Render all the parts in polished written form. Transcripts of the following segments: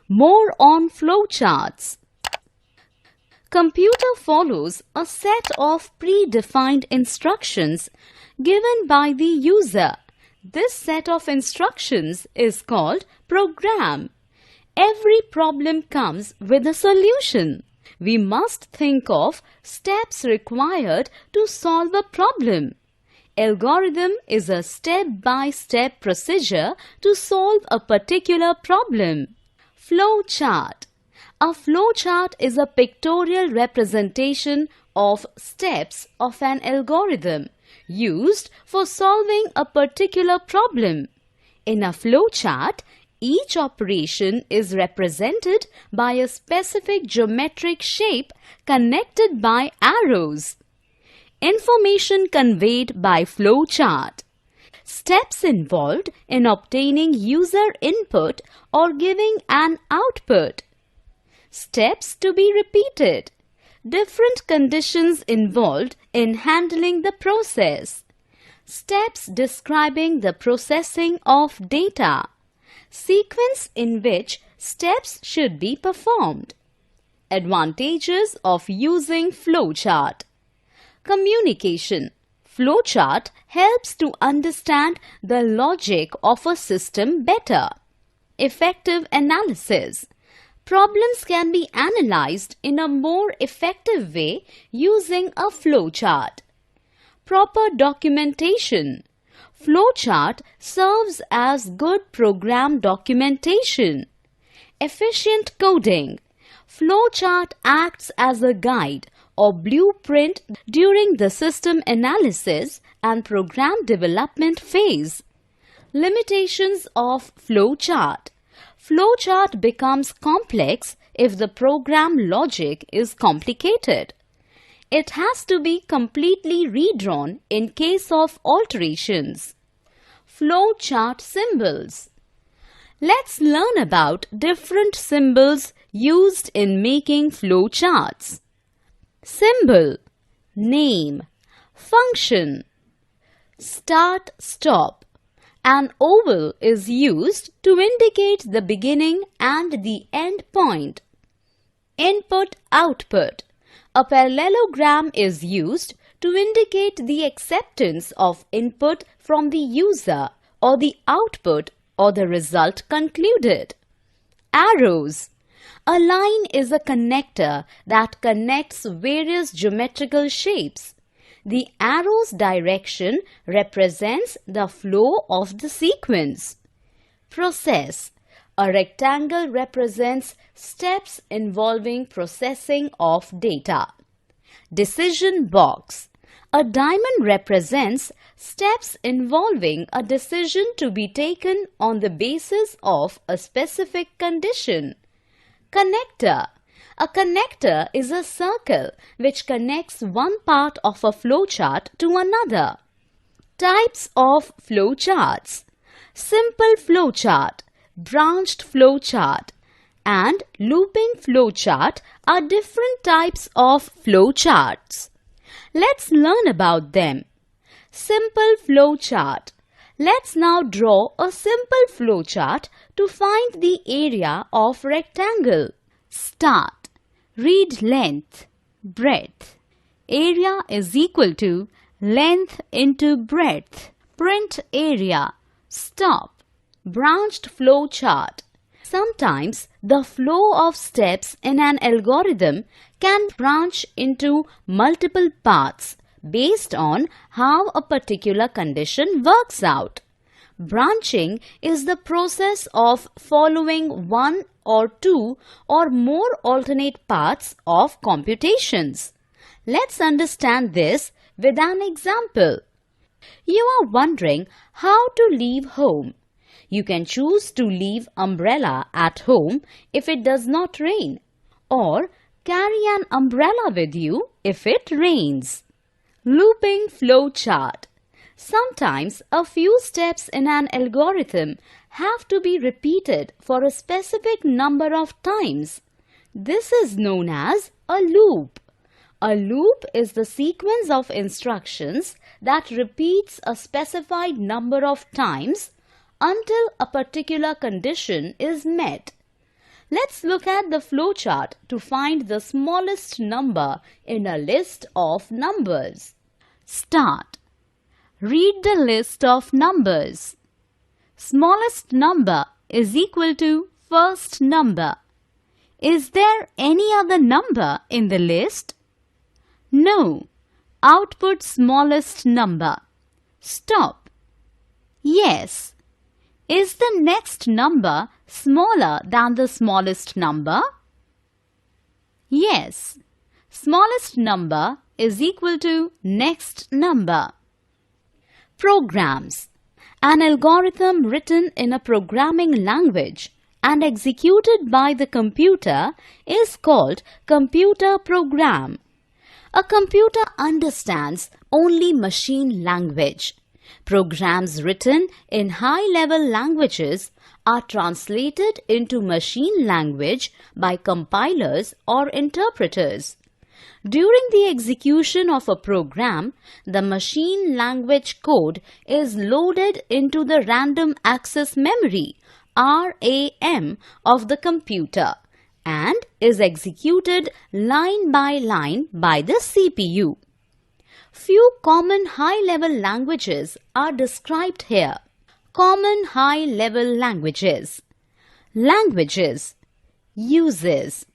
More on flowcharts. Computer follows a set of predefined instructions given by the user. This set of instructions is called program. Every problem comes with a solution. We must think of steps required to solve a problem. Algorithm is a step-by-step procedure to solve a particular problem. Flowchart. A flowchart is a pictorial representation of steps of an algorithm used for solving a particular problem. In a flowchart, each operation is represented by a specific geometric shape connected by arrows. Information conveyed by flowchart. Steps involved in obtaining user input or giving an output. Steps to be repeated. Different conditions involved in handling the process. Steps describing the processing of data. Sequence in which steps should be performed. Advantages of using flowchart. Communication. Flowchart helps to understand the logic of a system better. Effective analysis. Problems can be analyzed in a more effective way using a flowchart. Proper documentation. Flowchart serves as good program documentation. Efficient coding. Flowchart acts as a guide or blueprint during the system analysis and program development phase. Limitations of flowchart. Flowchart becomes complex if the program logic is complicated. It has to be completely redrawn in case of alterations. Flowchart symbols. Let's learn about different symbols used in making flowcharts. Symbol, name, function, start, stop. An oval is used to indicate the beginning and the end point. Input, output. A parallelogram is used to indicate the acceptance of input from the user or the output or the result concluded. Arrows. A line is a connector that connects various geometrical shapes. The arrow's direction represents the flow of the sequence. Process. A rectangle represents steps involving processing of data. Decision box. A diamond represents steps involving a decision to be taken on the basis of a specific condition. Connector. A connector is a circle which connects one part of a flowchart to another. Types of flowcharts. Simple flowchart, branched flowchart, and looping flowchart are different types of flowcharts. Let's learn about them. Simple flowchart. Let's now draw a simple flowchart to find the area of rectangle. Start. Read length, breadth. Area is equal to length into breadth. Print area. Stop. Branched flowchart. Sometimes the flow of steps in an algorithm can branch into multiple paths based on how a particular condition works out. Branching is the process of following one or two or more alternate paths of computations. Let's understand this with an example. You are wondering how to leave home. You can choose to leave umbrella at home if it does not rain, or carry an umbrella with you if it rains. Looping flowchart. Sometimes a few steps in an algorithm have to be repeated for a specific number of times. This is known as a loop. A loop is the sequence of instructions that repeats a specified number of times until a particular condition is met. Let's look at the flowchart to find the smallest number in a list of numbers. Start. Read the list of numbers. Smallest number is equal to first number. Is there any other number in the list? No. Output smallest number. Stop. Yes. Is the next number smaller than the smallest number? Yes. Smallest number is equal to next number. Programs. An algorithm written in a programming language and executed by the computer is called computer program. A computer understands only machine language. Programs written in high-level languages are translated into machine language by compilers or interpreters. During the execution of a program, the machine language code is loaded into the random access memory (RAM) of the computer and is executed line by line by the CPU. Few common high-level languages are described here. Common high-level languages. Languages. Uses.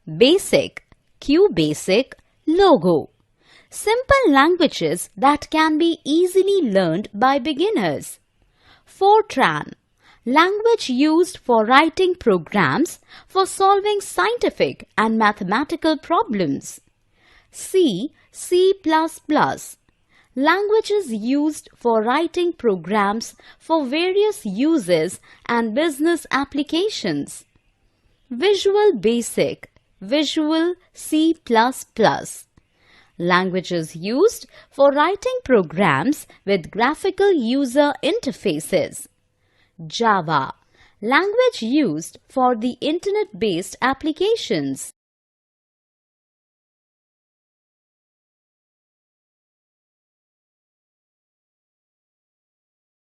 Basic, QBasic, Logo. Simple languages that can be easily learned by beginners. Fortran. Language used for writing programs for solving scientific and mathematical problems. C, C++. Languages used for writing programs for various uses and business applications. Visual Basic, Visual C++. Languages used for writing programs with graphical user interfaces. Java, language used for the internet-based applications.